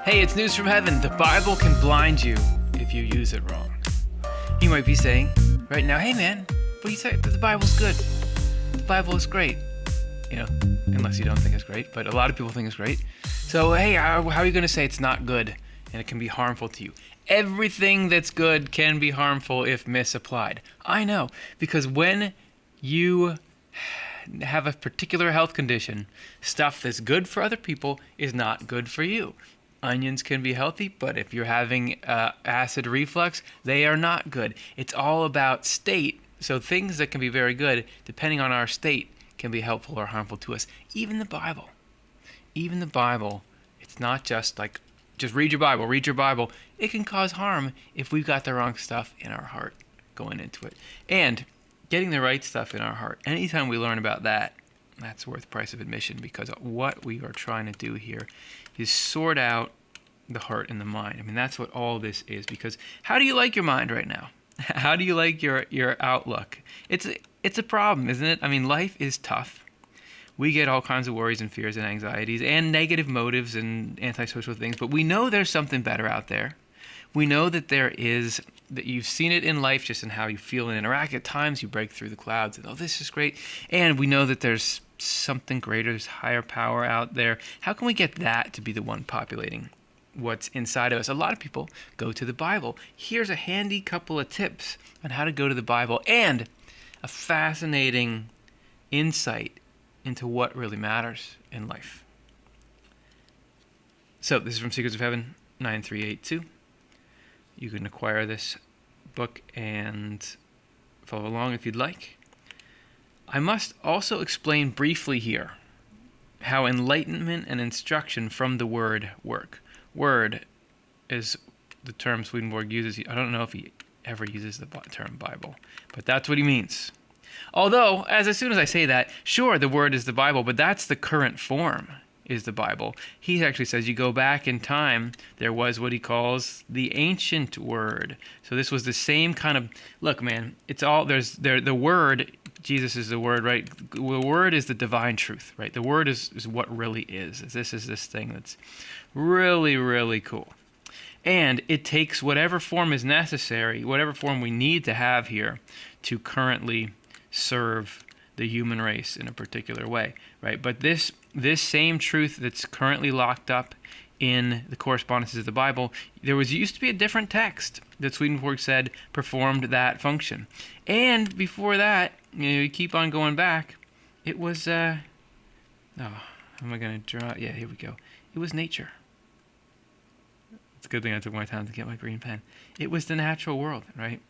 Hey, it's news from heaven. The Bible can blind you if you use it wrong. You might be saying right now, hey man, what do you say? The Bible's good. The Bible is great. You know, unless you don't think it's great, but a lot of people think it's great. So, hey, how are you going to say it's not good and it can be harmful to you? Everything that's good can be harmful if misapplied. I know, because when you have a particular health condition, stuff that's good for other people is not good for you. Onions can be healthy, but if you're having acid reflux, they are not good. It's all about state. So things that can be very good, depending on our state, can be helpful or harmful to us. Even the Bible, it's not just like, just read your Bible. It can cause harm if we've got the wrong stuff in our heart going into it. And getting the right stuff in our heart, anytime we learn about that, that's worth the price of admission, because what we are trying to do here is sort out the heart and the mind. I mean, that's what all this is. Because how do you like your mind right now? How do you like your outlook? It's a problem, isn't it? I mean, life is tough. We get all kinds of worries and fears and anxieties and negative motives and antisocial things, but we know there's something better out there. We know that that you've seen it in life, just in how you feel and interact. At times you break through the clouds and, oh, this is great. And we know that there's something greater, there's higher power out there. How can we get that to be the one populating what's inside of us? A lot of people go to the Bible. Here's a handy couple of tips on how to go to the Bible and a fascinating insight into what really matters in life. So this is from Secrets of Heaven 9382. You can acquire this book and follow along if you'd like. I must also explain briefly here how enlightenment and instruction from the word work. Word is the term Swedenborg uses. I don't know if he ever uses the term Bible, but that's what he means. Although, as soon as I say that, sure, the word is the Bible, but that's the current form, is the Bible. He actually says you go back in time, there was what he calls the ancient word. So this was the same kind of, look, man, it's all, the word, Jesus is the word, right? The word is the divine truth, right? The word is what really is. This is this thing that's really, really cool. And it takes whatever form is necessary, whatever form we need to have here to currently serve the human race in a particular way, right? But this same truth that's currently locked up in the correspondences of the Bible, there used to be a different text that Swedenborg said performed that function. And before that, you keep on going back, it was, how am I going to draw? Yeah, here we go. It was nature. It's a good thing I took my time to get my green pen. It was the natural world, right?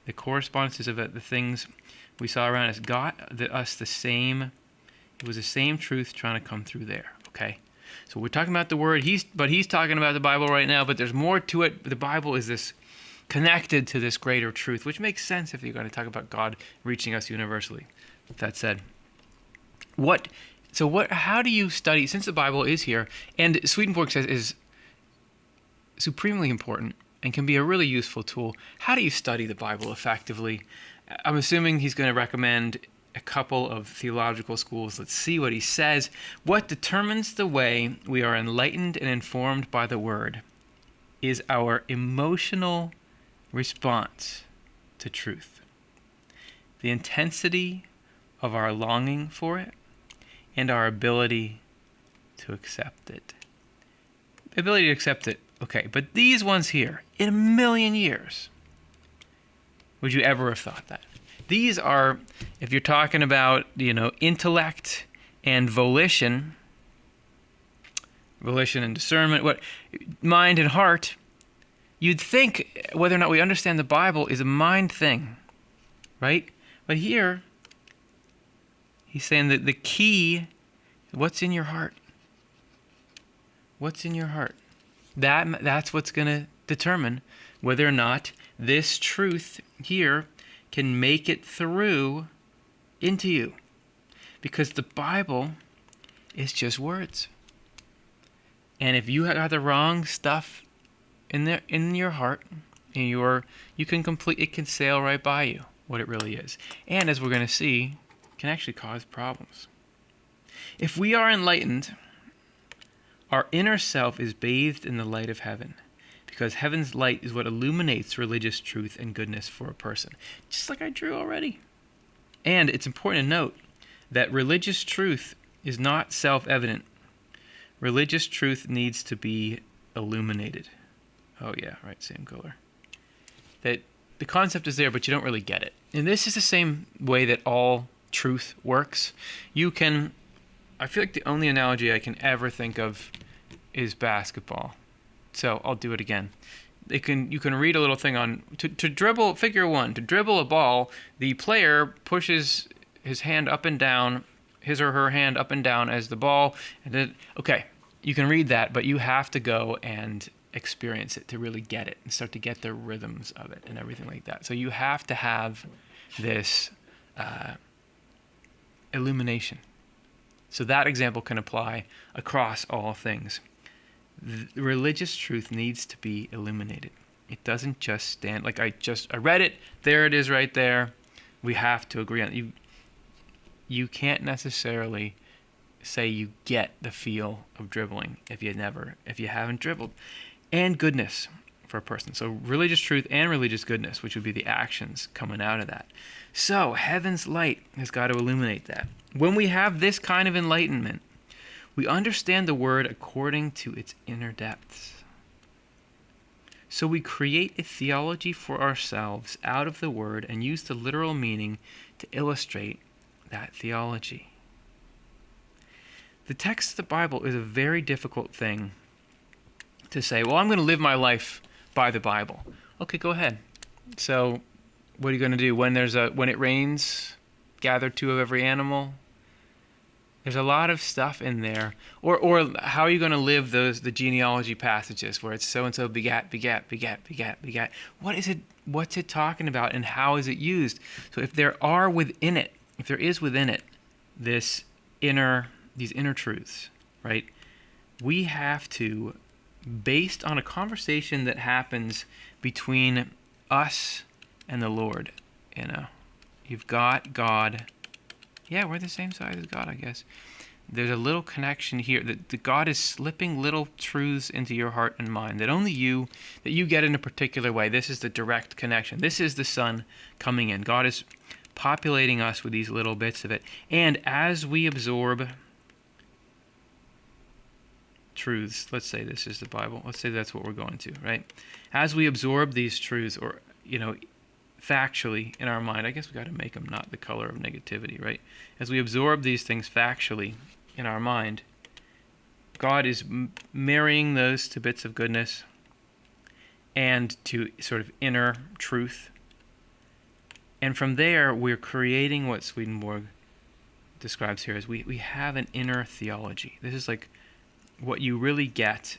The correspondences of it, the things we saw around us, got us the same. It was the same truth trying to come through there, okay? So we're talking about the word, he's talking about the Bible right now, but there's more to it. The Bible is this connected to this greater truth, which makes sense if you're going to talk about God reaching us universally. That said, how do you study, since the Bible is here, and Swedenborg says is supremely important and can be a really useful tool, how do you study the Bible effectively? I'm assuming he's going to recommend a couple of theological schools. Let's see what he says. What determines the way we are enlightened and informed by the Word is our emotional response to truth, the intensity of our longing for it, and our ability to accept it. The ability to accept it, okay, but these ones here, in a million years, would you ever have thought that? These are, if you're talking about, intellect and volition and discernment, mind and heart, you'd think whether or not we understand the Bible is a mind thing, right? But here, he's saying that the key, what's in your heart? What's in your heart? That's what's going to determine whether or not this truth here can make it through into you. Because the Bible is just words. And if you got the wrong stuff in your heart, it can sail right by you, what it really is. And as we're going to see, can actually cause problems. If we are enlightened, Our inner self is bathed in the light of heaven, because heaven's light is what illuminates religious truth and goodness for a person, just like I drew already. And it's important to note that religious truth is not self-evident. Religious truth needs to be illuminated. Oh yeah, right, same color. That the concept is there, but you don't really get it. And this is the same way that all truth works. I feel like the only analogy I can ever think of is basketball. So I'll do it again. You can read a little thing on to dribble, figure one, to dribble a ball, the player pushes his hand up and down, his or her hand up and down as the ball, and then, okay, you can read that, but you have to go and experience it to really get it and start to get the rhythms of it and everything like that. So you have to have this illumination. So that example can apply across all things. The religious truth needs to be illuminated. It doesn't just stand, like I read it, there it is right there. We have to agree on it. You can't necessarily say you get the feel of dribbling if you haven't dribbled. And goodness for a person. So religious truth and religious goodness, which would be the actions coming out of that. So heaven's light has got to illuminate that. When we have this kind of enlightenment, we understand the word according to its inner depths. So we create a theology for ourselves out of the word and use the literal meaning to illustrate that theology. The text of the Bible is a very difficult thing to say, well, I'm going to live my life by the Bible. Okay, go ahead. So what are you going to do? When it rains, gather 2 of every animal? There's a lot of stuff in there. Or how are you going to live the genealogy passages where it's so-and-so begat, begat, begat, begat, begat? What is it? What's it talking about and how is it used? So if there is within it these inner truths, right? We have to, based on a conversation that happens between us and the Lord, you've got God. Yeah, we're the same size as God, I guess. There's a little connection here that God is slipping little truths into your heart and mind that you get in a particular way. This is the direct connection. This is the Son coming in. God is populating us with these little bits of it. And as we absorb truths, let's say this is the Bible. Let's say that's what we're going to, right? As we absorb these truths, or, factually in our mind, I guess we got to make them not the color of negativity, right? As we absorb these things factually in our mind, God is marrying those to bits of goodness and to sort of inner truth. And from there, we're creating what Swedenborg describes here as we have an inner theology. This is like what you really get.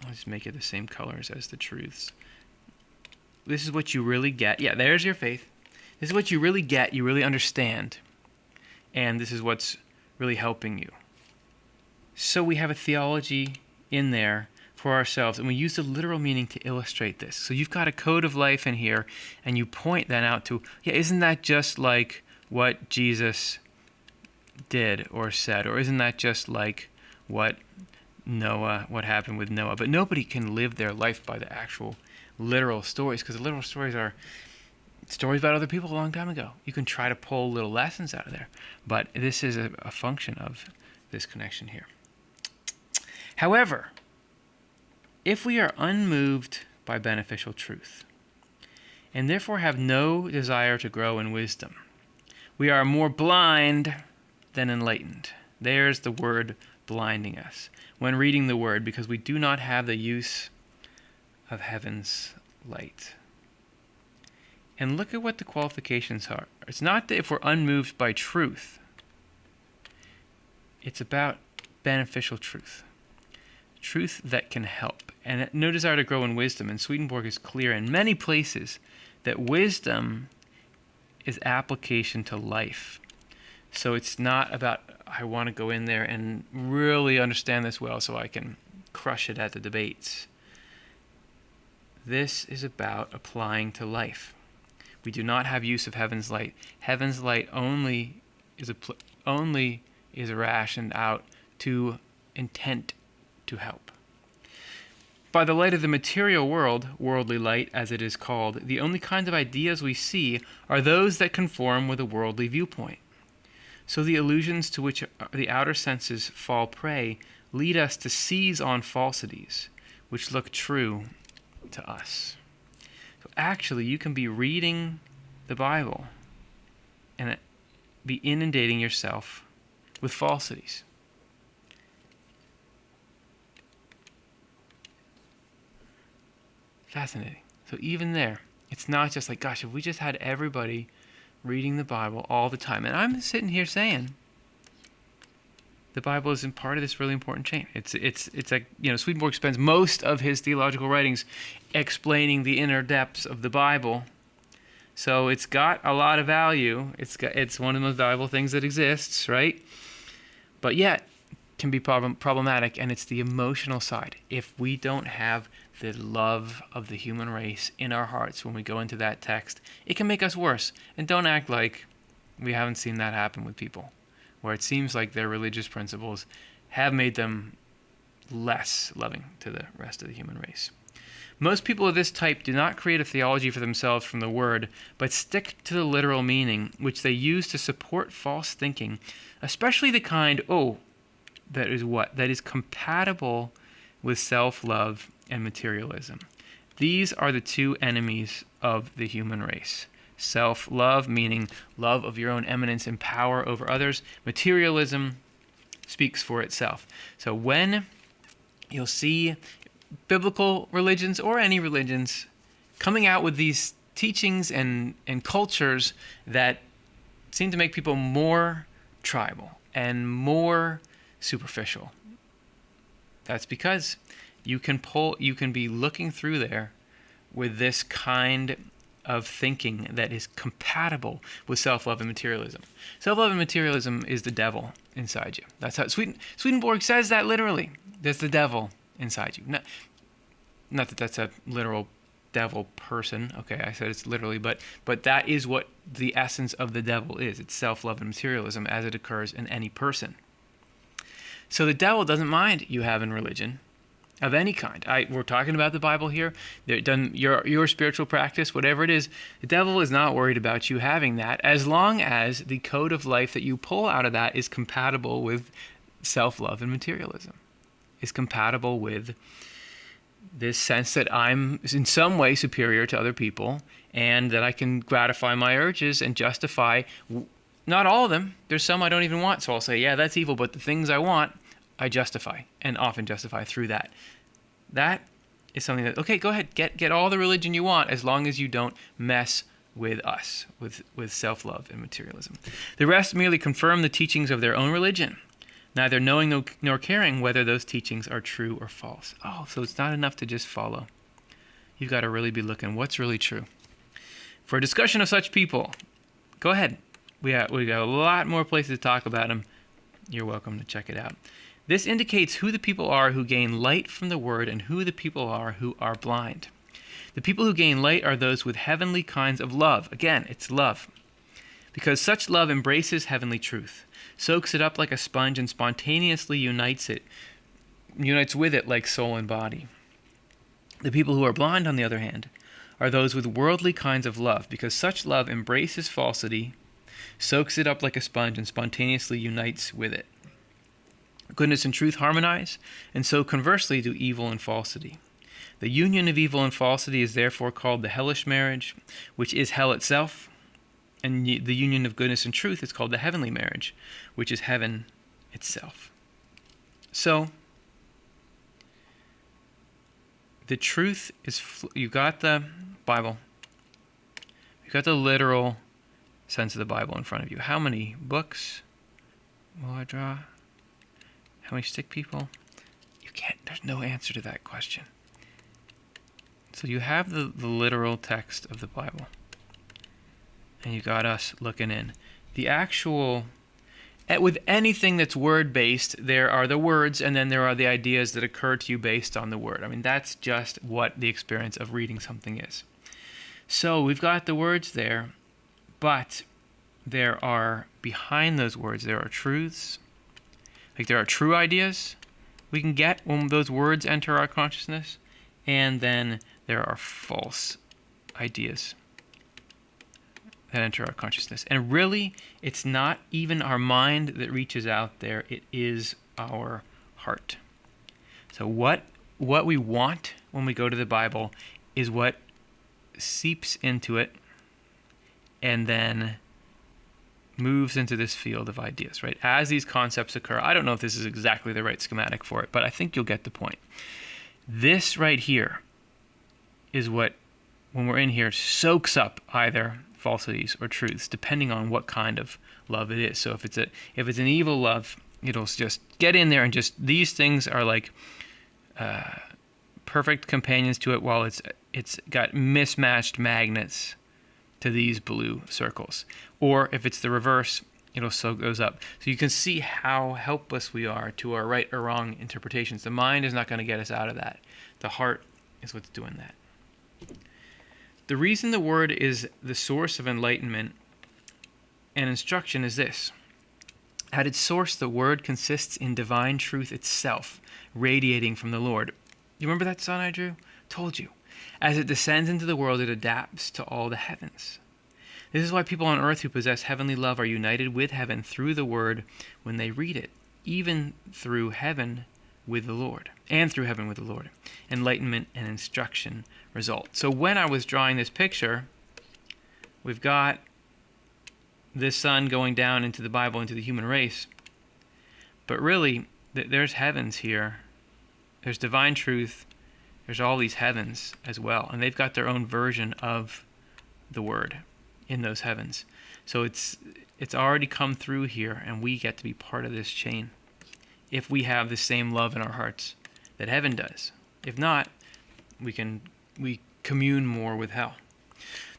I'll just make it the same colors as the truths. This is what you really get. Yeah, there's your faith. This is what you really get, you really understand. And this is what's really helping you. So we have a theology in there for ourselves, and we use the literal meaning to illustrate this. So you've got a code of life in here, and you point that out to, isn't that just like what Jesus did or said? Or isn't that just like what happened with Noah? But nobody can live their life by the actual literal stories, because the literal stories are stories about other people a long time ago. You can try to pull little lessons out of there, but this is a function of this connection here. However, if we are unmoved by beneficial truth, and therefore have no desire to grow in wisdom, we are more blind than enlightened. There's the word blinding us when reading the word, because we do not have the use of heaven's light. And look at what the qualifications are. It's not that if we're unmoved by truth. It's about beneficial truth. Truth that can help. And no desire to grow in wisdom. And Swedenborg is clear in many places that wisdom is application to life. So it's not about, I want to go in there and really understand this well so I can crush it at the debates. This is about applying to life. We do not have use of heaven's light. Heaven's light only is rationed out to intent to help. By the light of the material world, worldly light as it is called, the only kinds of ideas we see are those that conform with a worldly viewpoint. So the illusions to which the outer senses fall prey lead us to seize on falsities, which look true to us. So actually, you can be reading the Bible and be inundating yourself with falsities. Fascinating. So even there, it's not just like, gosh, if we just had everybody reading the Bible all the time. And I'm sitting here saying the Bible isn't part of this really important chain. It's like, Swedenborg spends most of his theological writings explaining the inner depths of the Bible. So it's got a lot of value. It's one of the most valuable things that exists, right? But yet can be problematic, and it's the emotional side. If we don't have the love of the human race in our hearts when we go into that text, it can make us worse. And don't act like we haven't seen that happen with people, where it seems like their religious principles have made them less loving to the rest of the human race. Most people of this type do not create a theology for themselves from the Word, but stick to the literal meaning, which they use to support false thinking, especially the kind, that is compatible with self-love and materialism. These are the two enemies of the human race. Self-love, meaning love of your own eminence and power over others. Materialism speaks for itself. So when you'll see biblical religions or any religions coming out with these teachings and cultures that seem to make people more tribal and more superficial, that's because you can be looking through there with this kind of thinking that is compatible with self-love and materialism. Self-love and materialism is the devil inside you. That's how Swedenborg says that literally. There's the devil inside you. Not that that's a literal devil person. Okay, I said it's literally, but that is what the essence of the devil is. It's self-love and materialism as it occurs in any person. So the devil doesn't mind you having religion of any kind. We're talking about the Bible here. Your spiritual practice, whatever it is, the devil is not worried about you having that, as long as the code of life that you pull out of that is compatible with self-love and materialism, is compatible with this sense that I'm in some way superior to other people and that I can gratify my urges and justify, not all of them. There's some I don't even want, so I'll say, yeah, that's evil, but the things I want, I justify, and often justify through that. That is something that, okay, go ahead, get all the religion you want, as long as you don't mess with us, with self-love and materialism. The rest merely confirm the teachings of their own religion, neither knowing nor caring whether those teachings are true or false. Oh, so it's not enough to just follow. You've got to really be looking what's really true. For a discussion of such people, go ahead. We got a lot more places to talk about them. You're welcome to check it out. This indicates who the people are who gain light from the Word and who the people are who are blind. The people who gain light are those with heavenly kinds of love. Again, it's love. Because such love embraces heavenly truth, soaks it up like a sponge, and spontaneously unites with it like soul and body. The people who are blind, on the other hand, are those with worldly kinds of love, because such love embraces falsity, soaks it up like a sponge, and spontaneously unites with it. Goodness and truth harmonize, and so conversely do evil and falsity. The union of evil and falsity is therefore called the hellish marriage, which is hell itself, and the union of goodness and truth is called the heavenly marriage, which is heaven itself. So, the truth is, you've got the Bible, you've got the literal sense of the Bible in front of you. How many books will I draw? How many stick people? You can't, there's no answer to that question. So you have the literal text of the Bible. And you got us looking in. The actual, with anything that's word-based, there are the words and then there are the ideas that occur to you based on the word. I mean, that's just what the experience of reading something is. So we've got the words there, but there are, behind those words, there are truths. Like there are true ideas, we can get when those words enter our consciousness, and then there are false ideas that enter our consciousness. And really, it's not even our mind that reaches out there, it is our heart. So what we want when we go to the Bible is what seeps into it and then moves into this field of ideas, right? As these concepts occur, I don't know if this is exactly the right schematic for it, but I think you'll get the point. This right here is what, when we're in here, soaks up either falsities or truths, depending on what kind of love it is. So if it's an evil love, it'll just get in there and just, these things are like perfect companions to it, while it's got mismatched magnets to these blue circles. Or if it's the reverse, it'll soak those up. So you can see how helpless we are to our right or wrong interpretations. The mind is not going to get us out of that. The heart is what's doing that. The reason the word is the source of enlightenment and instruction is this. At its source, the word consists in divine truth itself, radiating from the Lord. You remember that son I drew? Told you. As it descends into the world, it adapts to all the heavens. This is why people on earth who possess heavenly love are united with heaven through the word when they read it, even through heaven with the Lord, and through heaven with the Lord. Enlightenment and instruction result. So when I was drawing this picture, we've got this sun going down into the Bible, into the human race. But really, there's heavens here. There's divine truth. There's all these heavens as well. And they've got their own version of the word in those heavens. So it's already come through here, and we get to be part of this chain if we have the same love in our hearts that heaven does. If not, we commune more with hell.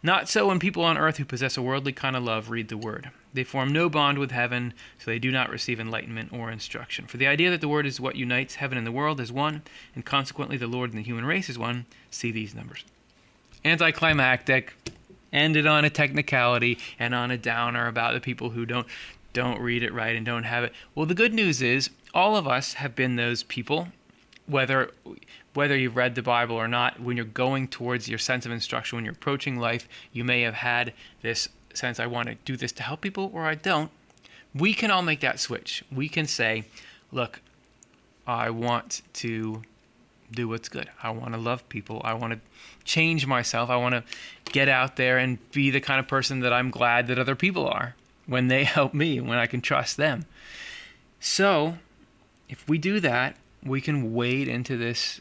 Not so when people on earth who possess a worldly kind of love read the word. They form no bond with heaven, so they do not receive enlightenment or instruction. For the idea that the word is what unites heaven and the world is one, and consequently the Lord and the human race is one, see these numbers. Anticlimactic, ended on a technicality and on a downer about the people who don't read it right and don't have it. Well, the good news is all of us have been those people, whether you've read the Bible or not. When you're going towards your sense of instruction, when you're approaching life, you may have had this sense, I want to do this to help people, or I don't. We can all make that switch. We can say, look, I want to do what's good. I want to love people. I want to change myself. I want to get out there and be the kind of person that I'm glad that other people are when they help me, when I can trust them. So if we do that, we can wade into this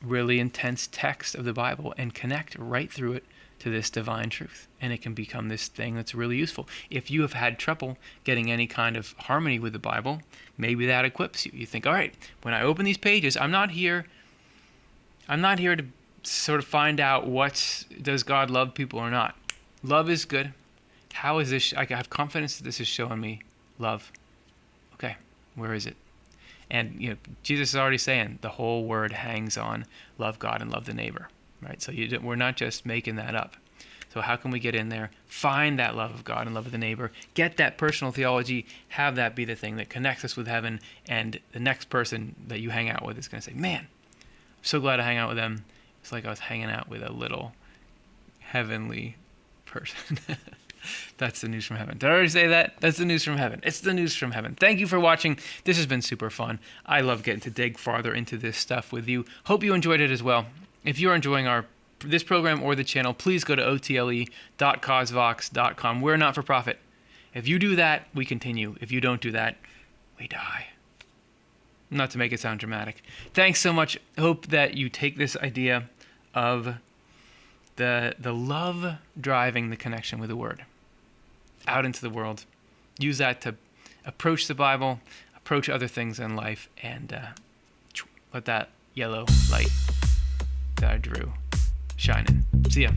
really intense text of the Bible and connect right through it to this divine truth. And it can become this thing that's really useful. If you have had trouble getting any kind of harmony with the Bible, maybe that equips you. You think, all right, when I open these pages, I'm not here to sort of find out does God love people or not. Love is good. How is this? I have confidence that this is showing me love. Okay, where is it? And Jesus is already saying the whole word hangs on love God and love the neighbor, right? So we're not just making that up. So how can we get in there, find that love of God and love of the neighbor, get that personal theology, have that be the thing that connects us with heaven, and the next person that you hang out with is going to say, man, I'm so glad I hang out with them. It's like I was hanging out with a little heavenly person. That's the news from heaven. Did I already say that? That's the news from heaven. It's the news from heaven. Thank you for watching. This has been super fun. I love getting to dig farther into this stuff with you. Hope you enjoyed it as well. If you're enjoying this program or the channel, please go to OTLE.cosvox.com. We're not for profit. If you do that, we continue. If you don't do that, we die. Not to make it sound dramatic. Thanks so much. Hope that you take this idea of the love driving the connection with the word out into the world. Use that to approach the Bible, approach other things in life, and let that yellow light that I drew shine in. See ya.